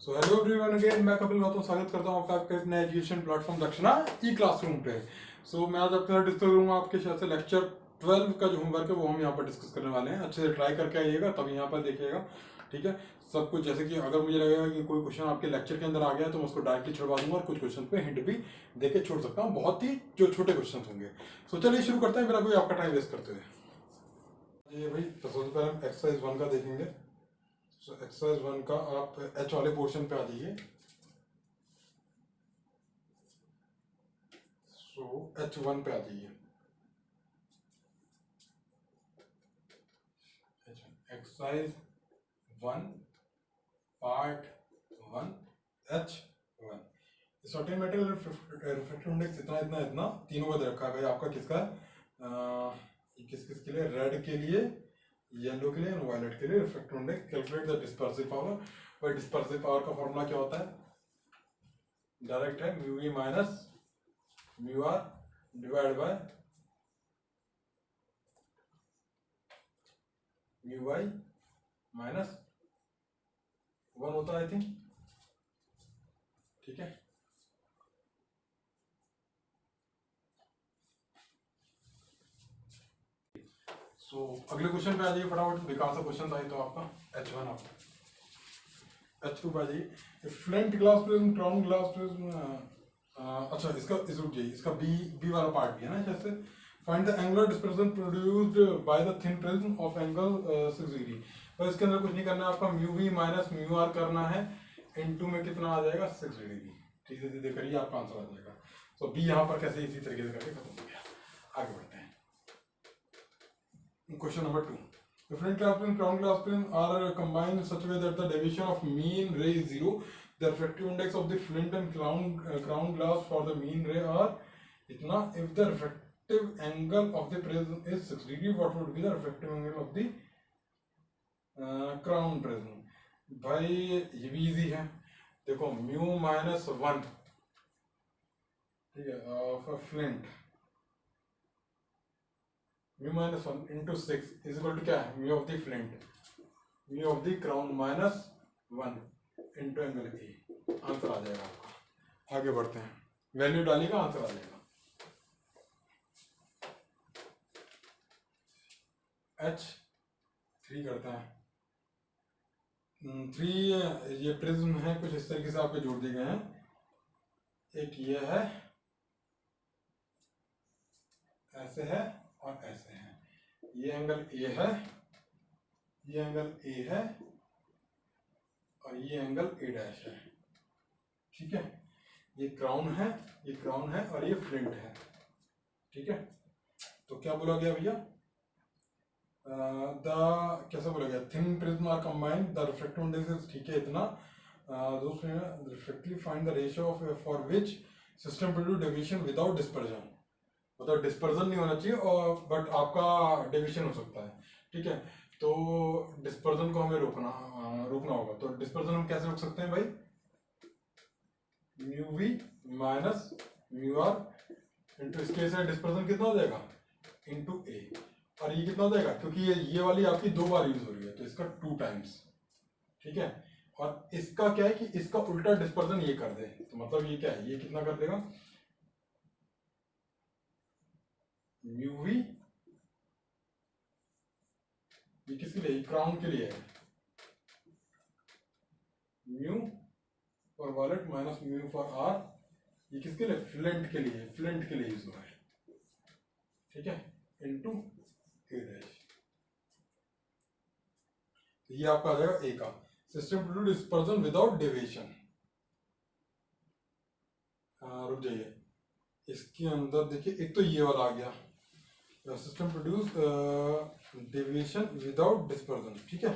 So hello everyone, again मैं कपिल गौतम स्वागत करता हूँ आपका अपने एजुकेशन प्लेटफॉर्म दक्षिणा ई क्लासरूम पे। मैं आज आपके साथ डिस्कस करूँगा आपके शायद से लेक्चर 12 का जो होमवर्क है वो हम यहाँ पर डिस्कस करने वाले हैं। अच्छे से ट्राई करके आइएगा, तब यहाँ पर देखिएगा, ठीक है। सब कुछ जैसे कि अगर मुझे लगेगा कि कोई क्वेश्चन आपके लेक्चर के अंदर आ गया तो मैं उसको डायरेक्टली छुड़वा दूंगा और कुछ क्वेश्चन पे हिंट भी दे के छोड़ सकता हूँ, बहुत ही जो छोटे क्वेश्चन होंगे। चलिए शुरू करते हैं बिना कोई आपका टाइम वेस्ट करते हुए। ये भाई सबसे पहले हम एक्सरसाइज 1 का देखेंगे। एक्सरसाइज 1 का आप एच वाले पोर्शन पे आ जाइए। H1 पे आ जाइए। Exercise 1 part 1 H1। Certain metal refractive index इतना इतना इतना तीनों का दे रखा है भाई आपका। किसका किस किस के लिए? रेड के लिए, येलो के लिए और वायलेट के लिए refractive index. Calculate the dispersive power. भाई डिस्पर्सिव पावर का फॉर्मूला क्या होता है? डायरेक्ट है mu v minus mu r divide by mu y minus 1 होता है आई थिंक, ठीक है। अगले क्वेश्चन पे आ जाइए फटाफट। बेकार सा क्वेश्चन था तो आपका H1 आपका। H2 पे आ जाइए। Flint glass prism, crown glass prism. अच्छा इसका रुक जाइए, इसका बी वाला पार्ट भी है ना। जैसे find the angular dispersion produced by the thin prism of angle 6 degree. तो इसके अंदर कुछ नहीं करना है आपका, mu v minus mu r करना है। इनटू में कितना आ जाएगा? 6 डिग्री। ठीक है, सीधे करिए आपका आंसर आ जाएगा। बी यहाँ पर कैसे इसी तरीके से करके खत्म हो गया। आगे बढ़ते हैं। Question number 2. The flint glass prism, crown glass prism are combined in such a way that the deviation of mean ray is 0. The refractive index of the flint and crown glass for the mean ray are itna. If the refractive angle of the prism is 6 degree, what would be the refractive angle of the crown prism? भाई ये भी easy है। देखो mu minus 1, ठीक है, of flint, mu minus 1 into 6 is equal to क्या है? Mu of the flint, mu of the crown minus 1 into angle A. Answer आ जाएगा आपका। आगे बढ़ते हैं, वैल्यू डालिएगा, आंसर आ जाएगा। H3 करते हैं। 3 ये प्रिज्म है, कुछ इस तरीके से आपके जोड़ दिए गए हैं। एक ये है, ऐसे है और ऐसे है। ये एंगल ए है, ये एंगल ए है और ये एंगल ए डैश है, ठीक है। ये क्राउन है, ये क्राउन है और ये फ्लिंट है, ठीक है। तो क्या बोला गया भैया? कैसा बोला गया? Thin prism are combined, the refractive index is, ठीक है, इतना। दूसरे refractive find the ratio of for which system produce deviation without dispersion. मतलब डिस्पर्जन नहीं होना चाहिए और बट आपका डेविएशन हो सकता है, ठीक है। तो डिस्पर्जन को हमें रोकना होगा। तो डिस्पर्जन हम कैसे रोक सकते हैं भाई? Mu v minus mu r into, इस केस में डिस्पर्जन कितना हो जाएगा? Into a. और ये कितना हो जाएगा? क्योंकि ये वाली आपकी 2 बार यूज हो रही है तो इसका 2 टाइम्स, ठीक है। और इसका क्या है कि इसका उल्टा डिस्पर्जन ये कर दे, तो मतलब ये क्या है? ये कितना कर देगा? म्यू वी, ये किसके लिए? क्राउन के लिए है। Mu for violet minus mu for r, ये किसके लिए? फ्लिंट के लिए, फ्लिंट के लिए यूज हुआ है, ठीक है, इनटू ए डैश। ये आपका आ जाएगा ए का। System produce dispersion without deviation. रुक जाइए, इसके अंदर देखिए, एक तो ये वाला आ गया, system produce deviation without dispersion, ठीक है।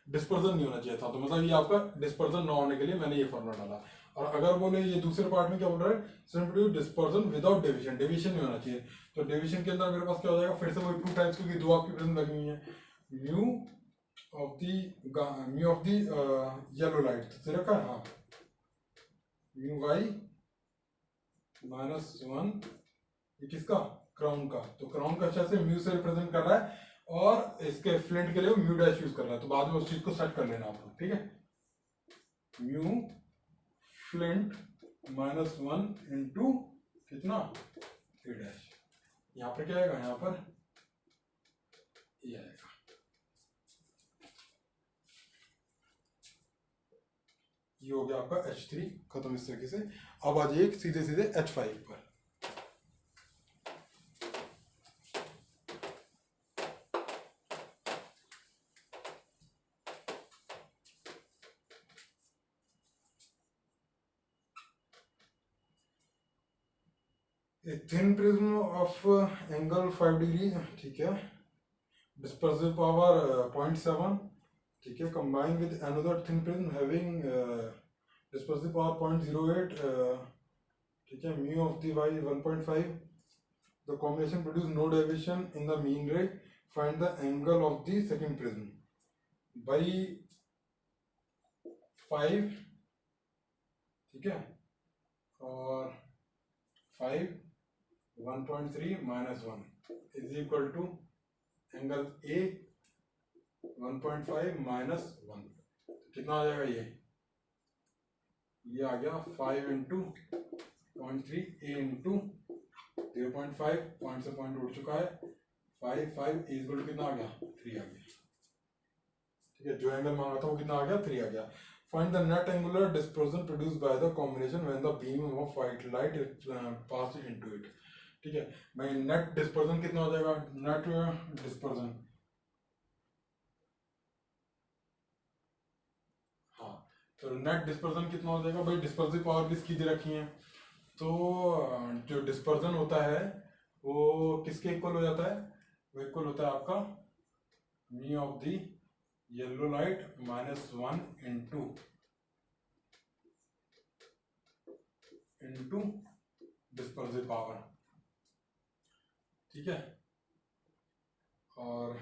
डिस्पर्जन नहीं होना चाहिए था, तो मतलब ये आपका डिस्पर्जन ना होने के लिए मैंने ये फॉर्मूला डाला। और अगर बोले ये दूसरे पार्ट में क्या बोल रहा है? System produce dispersion without deviation, deviation नहीं होना चाहिए। तो डेविएशन के अंदर मेरे पास क्या हो जाएगा? फिर से वही 2 टाइम्स, क्योंकि 2 आपकी प्रिज्म लगी हुई है। Mu of the yellow light तो रखा है, हाँ, म्यू वाई माइनस 1, ये किसका? क्राउन का। तो क्राउन का अच्छा से म्यू से रिप्रेजेंट कर रहा है और इसके फ्लिंट के लिए म्यू डैश यूज कर रहा है। तो बाद में उस चीज को सेट कर लेना आपको, ठीक है। म्यू फ्लिंट -1 इंटू कितना ए डैश। यहाँ पर क्या आएगा, यहाँ पर ये आएगा। ये हो गया आपका H3 खत्म इस तरीके से। अब आ जाइए सीधे सीधे H5 पर। A thin prism of angle 5 degree, ठीक है, dispersive power 0.7, ठीक है, combined with another thin prism having dispersive power 0.08, ठीक है, mu of the y 1.5, the combination produce no deviation in the mean ray, find the angle of the second prism by 5, ठीक है, और 5 1.3 -1 is equal to angle A 1.5 -1, कितना आ जाएगा ये आ गया 5 into 0.3 A into 0.5, point से पॉइंट उड़ चुका है, 5 इज इक्वल टू कितना आ गया 3 आ गया, ठीक है, जो एंगल मांगा था वो कितना आ गया 3 आ गया। Find the net angular dispersion produced by the combination when the beam of white light is passed into it, ठीक है भाई। नेट डिस्पर्जन कितना हो जाएगा, नेट डिस्पर्जन, हाँ, तो नेट डिस्पर्जन कितना हो जाएगा भाई, डिस्पर्सिव पावर भी इसकी दे रखी है, तो जो डिस्पर्जन होता है वो किसके इक्वल हो जाता है, वो इक्वल होता है आपका mu of the yellow light -1 into dispersive power, ठीक है, और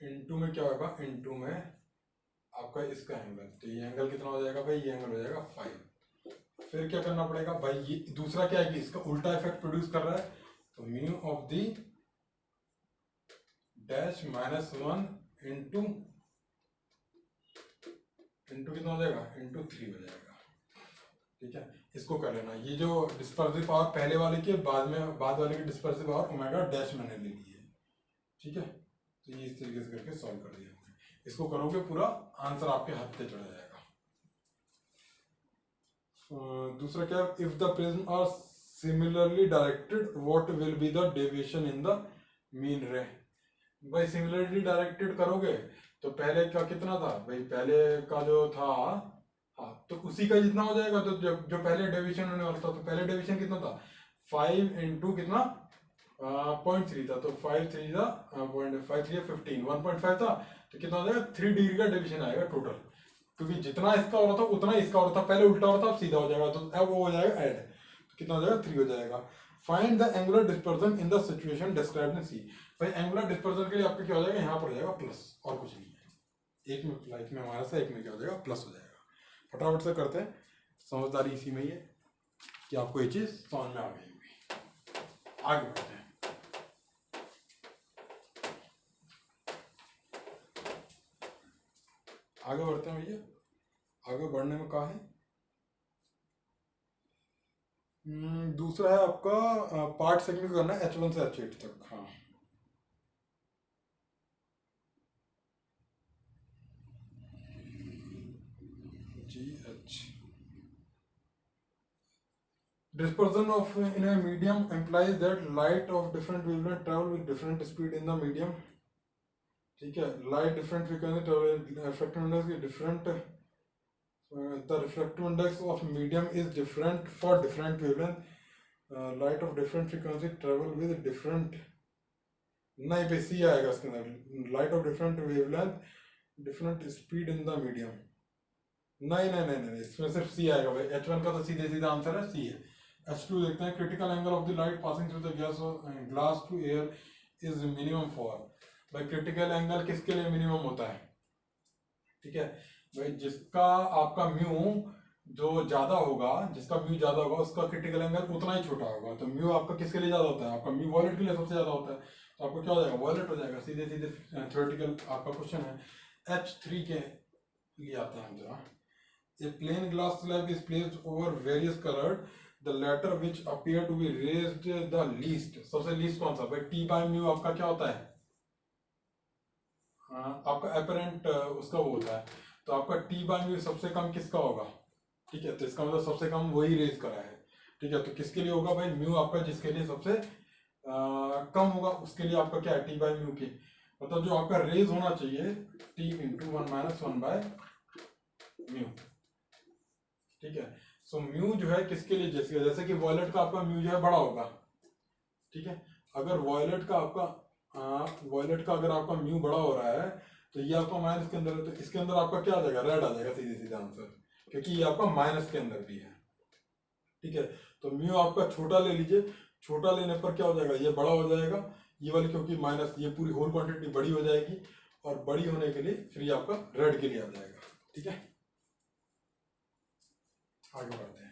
इनटू में क्या होगा, इनटू में आपका इसका एंगल, तो ये एंगल कितना हो जाएगा भाई, ये एंगल हो जाएगा 5। फिर क्या करना पड़ेगा भाई, ये दूसरा क्या है कि इसका उल्टा इफेक्ट प्रोड्यूस कर रहा है, तो mu of the dash -1 into कितना हो जाएगा, इंटू 3 हो जाएगा, ठीक है। इसको कर लेना, ये जो डिस्पर्सिव पावर पहले वाले के बाद वाले की डिस्पर्सिव पावर ओमेगा डैश मैंने ले ली है, ठीक है, तो ये इस तरीके से करके सॉल्व कर दिया हमने। इसको करोगे पूरा आंसर आपके हाथ पे चढ़ जाएगा। दूसरा क्या, if the prism are similarly directed what will be the deviation in the mean ray. भाई सिमिलरली डायरेक्टेड करोगे तो पहले का कितना था भाई, पहले का जो था, हाँ, तो उसी का जितना हो जाएगा, तो जो पहले डेविएशन होने वाला था, तो पहले डेविएशन कितना था 5 इंटू कितना 0.3 था, तो 5 3 था 0.5 3 15 1.5 था, तो कितना हो जाएगा 3 डिग्री का डेविएशन आएगा टोटल, क्योंकि जितना इसका हो रहा था उतना इसका हो रहा था, पहले उल्टा हो रहा था अब सीधा हो जाएगा, तो अब वो हो जाएगा ऐड, तो कितना हो जाएगा 3 हो जाएगा। Find the angular dispersion in the situation described in C. भाई एंगुलर डिस्पर्जन के लिए आपका क्या हो जाएगा, यहाँ पर हो जाएगा प्लस, और कुछ नहीं है, एक में लाइक में माइनस है, एक में क्या हो जाएगा प्लस हो जाएगा। फटाफट से करते हैं, समझदारी इसी में ही है कि आपको ये चीज समझ में आ गई होगी। आगे बढ़ते हैं, भैया, आगे बढ़ने में कहा है, दूसरा है आपका पार्ट सेकंड करना है H1 से H8 तक। हाँ, GH dispersion of in a medium implies that light of different wavelength travel with different speed in the medium, ठीक है, light different frequency travel, refractive index is different, the refractive index of medium is different for different wavelength, light of different frequency travel with different, नहीं पे सी आएगा इसके अंदर, light of different wavelength different speed in the medium, नहीं, इसमें सिर्फ सी आएगा भाई, H1 का तो सीधे सीधा आंसर है सी है। H2 देखते हैं, critical angle of the light passing through the glass to air is minimum for. भाई क्रिटिकल एंगल किसके लिए मिनिमम होता है, ठीक है भाई, जिसका आपका म्यू जो ज्यादा होगा, जिसका म्यू ज्यादा होगा उसका क्रिटिकल एंगल उतना ही छोटा होगा, तो म्यू आपका किसके लिए ज्यादा होता है, आपका म्यू वॉलेट के लिए सबसे ज्यादा होता है, तो आपको क्या हो जाएगा, वॉयलेट हो जाएगा। सीधे सीधे थ्योरेटिकल आपका क्वेश्चन है। H3 के लिए आते हैं हम जरा। A plain glass slab is placed over various colored, the latter which appear to be raised the least। सबसे least कौन सा भाई, T by mu आपका क्या होता है, आपका apparent उसका वो होता है। तो आपका T by mu सबसे कम किसका होगा, ठीक है, तो इसका मतलब सबसे कम वही रेज करा है, ठीक है। तो किसके लिए होगा भाई, म्यू आपका जिसके लिए सबसे कम होगा उसके लिए आपका क्या है, टी बाई म्यू की, मतलब जो आपका रेज होना चाहिए टी इंटू 1 - 1/म्यू, ठीक है। सो म्यू जो है किसके लिए, जैसे कि वॉयलेट का आपका म्यू जो है बड़ा होगा, ठीक है। अगर वॉयलेट का अगर आपका म्यू बड़ा हो रहा है तो ये आपका माइनस के अंदर है, तो इसके अंदर आपका क्या आ जाएगा, रेड आ जाएगा सीधे सीधे आंसर, क्योंकि ये आपका माइनस के अंदर भी है, ठीक है। तो म्यू आपका छोटा ले लीजिए, छोटा लेने पर क्या हो जाएगा, ये बड़ा हो जाएगा, ये वाली क्योंकि माइनस, ये पूरी होल क्वांटिटी बड़ी हो जाएगी, और बड़ी होने के लिए फिर ये आपका रेड के लिए आ जाएगा, ठीक है। आगे बढ़ते हैं।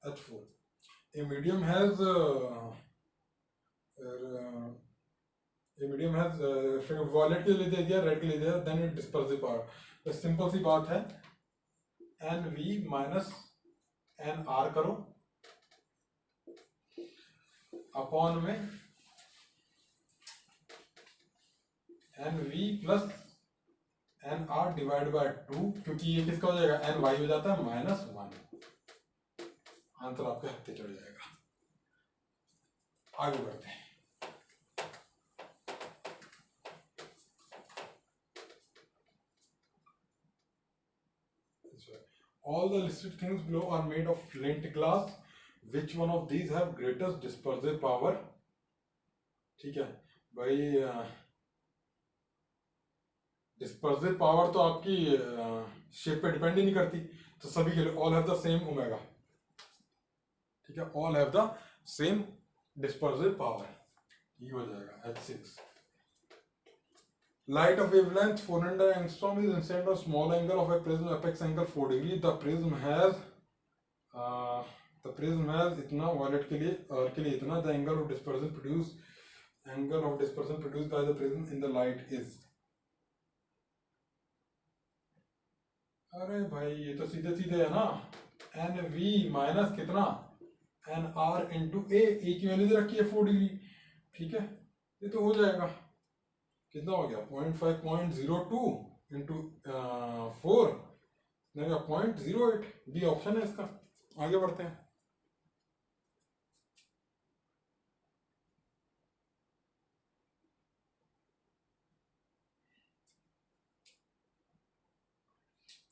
H4, a medium has wallet के लिए दे दिया, रेड के लिए दे दिया, देन इट डिस्पर्सिव पावर। तो सिंपल सी बात है, n v minus n r करो अपॉन में n v plus n r divide by 2, क्योंकि ये किसका हो जाएगा, एन वाई हो जाता है -1, आंसर आपके हफ्ते चढ़ जाएगा। आगे बढ़ते हैं। All the listed things below are made of flint glass. Which one of these have greatest dispersive power? ठीक है भाई, डिस्पर्सिव पावर तो आपकी शेप पे डिपेंड ही नहीं करती, तो सभी के लिए all have the same omega, ठीक है, all have the same dispersive power, ये हो जाएगा H6। Light of wavelength 400 angstrom is incident on small angle of a prism, apex angle 4 degree. The prism has इतना, violet के लिए और के लिए इतना, the angle of dispersion produced by the prism in the light is। अरे भाई ये तो सीधे सीधे है ना, एन वी माइनस कितना, एन आर इंटू ए की वैल्यू दे रखी है 4 डिग्री, ठीक है, ये तो हो जाएगा, कितना हो गया 0.502 इंटू 4, 0.08, बी ऑप्शन है इसका। आगे बढ़ते हैं।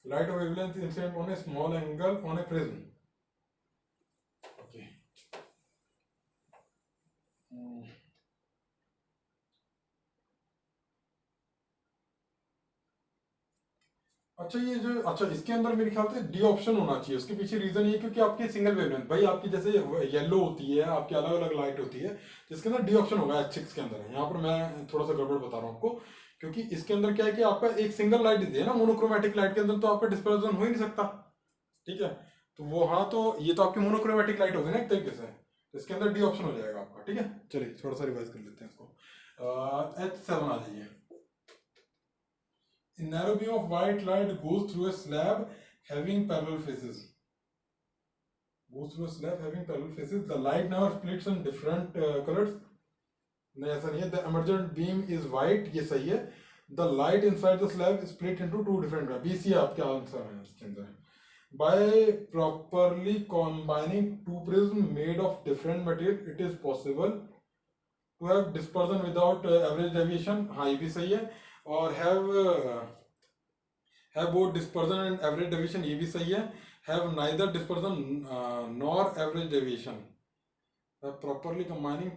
Light of wavelength incident on a small angle on a prism, okay। अच्छा ये जो, अच्छा इसके अंदर मेरे ख्याल से डी ऑप्शन होना चाहिए, उसके पीछे रीजन ये क्योंकि आपकी सिंगल वेवलेंथ, भाई आपकी जैसे येलो होती है, आपकी अलग अलग लाइट होती है, जिसके अंदर डी ऑप्शन होगा H6 के अंदर। यहाँ पर मैं थोड़ा सा गड़बड़ बता रहा हूँ आपको, क्योंकि इसके अंदर क्या है कि आपका एक सिंगल लाइट दी है ना, मोनोक्रोमेटिक लाइट के अंदर तो आपका डिस्पर्जन हो ही नहीं सकता, ठीक है। तो वो हाँ, तो ये तो आपकी मोनोक्रोमेटिक लाइट होगी ना एक तरीके से, तो इसके अंदर डी ऑप्शन हो जाएगा आपका, ठीक है। चलिए थोड़ा सा रिवाइज कर लेते हैं इसको। H7 आ जाइए। A narrow beam of white light goes through a slab having parallel faces. The light never splits in different colors. नहीं ऐसा नहीं है। The emergent beam is white, ये सही है। The light inside the slab is split into two different colors. BC आपके answer है इसके अंदर। By properly combining two prisms made of different material, it is possible to have dispersion without average deviation. हाँ ये भी सही है। और have both dispersion and average deviation, ये भी सही है। have neither dispersion nor average deviation। properly combining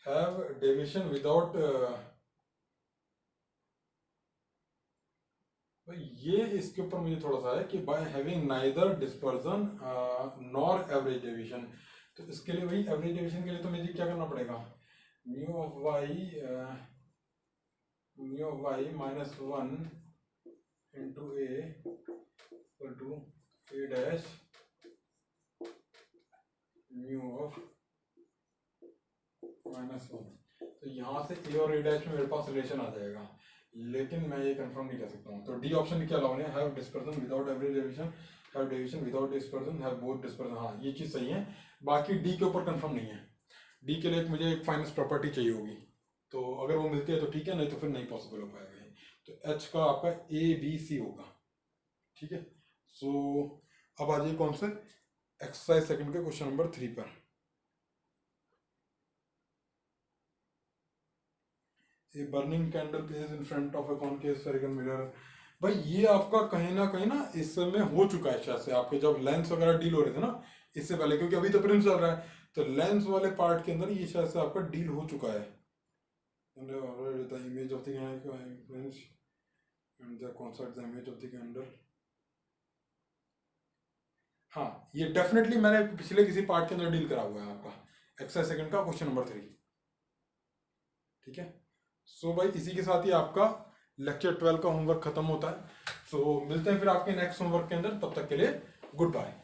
have deviation without ये इसके ऊपर मुझे थोड़ा सा है कि by having neither dispersion nor average deviation, तो इसके लिए वही एवरेज डेविएशन के लिए तो मुझे क्या करना पड़ेगा, mu of y mu of y minus 1 into a equal to a dash mu of -1। तो यहाँ से ए और ए डैश में मेरे पास रिलेशन आ जाएगा, लेकिन मैं ये कंफर्म नहीं कर सकता हूँ। तो डी ऑप्शन क्या अलाउ है, have dispersion without average deviation, have deviation without dispersion, have both dispersion. हाँ, ये चीज़ सही है। बाकी डी के ऊपर कंफर्म नहीं है। डी के लिए मुझे एक फाइनेंस प्रॉपर्टी चाहिए होगी, तो अगर वो मिलती है तो ठीक है, नहीं तो फिर नहीं पॉसिबल हो पाएगा। तो एच का आपका ए बी सी होगा, ठीक है। सो अब आ जाइए कौन से एक्सरसाइज सेकंड के क्वेश्चन नंबर 3 पर। A burning candle place in front of A concave spherical mirror. भाई ये आपका कहीं ना इस समय हो चुका है शायद से, आपके जब लेंस वगैरह डील हो रहे थे ना इससे पहले, क्योंकि अभी तो प्रिंट चल रहा है, तो लेंस वाले पार्ट के अंदर ये शायद से आपका डील हो चुका है। the image of the influence and the concept the image of the candle। हाँ, ये डेफिनेटली मैंने पिछले किसी पार्ट के अंदर डील करा हुआ है आपका एक्सरसाइज सेकंड का क्वेश्चन नंबर 3, ठीक है। सो भाई इसी के साथ ही आपका लेक्चर 12 का होमवर्क खत्म होता है। सो मिलते हैं फिर आपके नेक्स्ट होमवर्क के अंदर, तब तक के लिए गुड बाय।